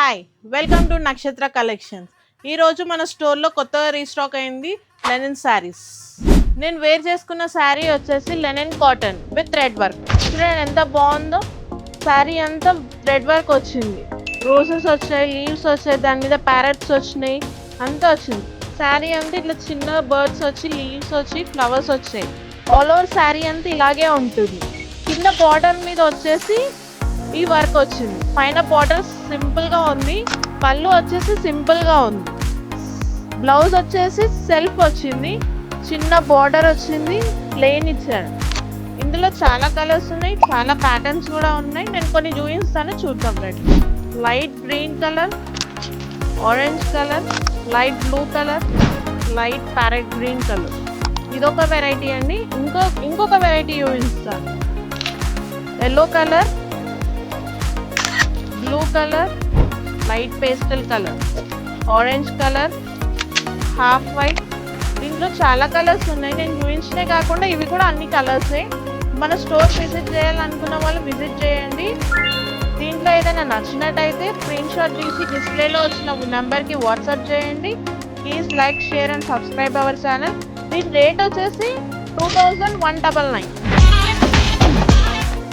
Hi welcome to నక్షత్ర collections. ఈరోజు మన స్టోర్లో కొత్తగా రీస్టాక్ అయింది లెనిన్ శారీస్. నేను వేర్ చేసుకున్న శారీ వచ్చేసి linen cotton with thread work. చూడండి ఎంత బాగుందో. శారీ అంతా థ్రెడ్ వర్క్ వచ్చింది, రోజెస్ వచ్చాయి, లీవ్స్ వచ్చాయి, దాని మీద ప్యారెట్స్ వచ్చినాయి, అంతా వచ్చింది. శారీ అంతా ఇట్లా చిన్న బర్డ్స్ వచ్చి, లీవ్స్ వచ్చి, ఫ్లవర్స్ వచ్చాయి. ఆల్ ఓవర్ శారీ అంతా ఇలాగే ఉంటుంది. కింద బార్డర్ మీద వచ్చేసి ఈ వర్క్ వచ్చింది. పైన బార్డర్ సింపుల్ గా ఉంది, పళ్ళు వచ్చేసి సింపుల్ గా ఉంది. బ్లౌజ్ వచ్చేసి సెల్ఫ్ వచ్చింది, చిన్న బార్డర్ వచ్చింది, ప్లెయిన్ ఇచ్చారు. ఇందులో చాలా కలర్స్ ఉన్నాయి, చాలా ప్యాటర్న్స్ కూడా ఉన్నాయి. నేను కొన్ని చూపిస్తాను, చూద్దాం రండి. Light green colour, orange colour, light blue colour, light parrot green colour. ఇదొక వెరైటీ అండి. ఇంకొక వెరైటీ చూపిస్తాను. Yellow colour, blue colour, light pastel colour, orange colour, half white. దీంట్లో చాలా కలర్స్ ఉన్నాయి. నేను చూపించనే కాకుండా ఇవి కూడా అన్ని కలర్సే. మన స్టోర్ విజిట్ చేయాలనుకున్న వాళ్ళు విజిట్ చేయండి. దీంట్లో ఏదైనా నచ్చినట్టయితే స్క్రీన్ షాట్ తీసి డిస్ప్లేలో వచ్చిన నెంబర్కి వాట్సాప్ చేయండి. Please like, share and subscribe our channel. దీని రేట్ వచ్చేసి 2199.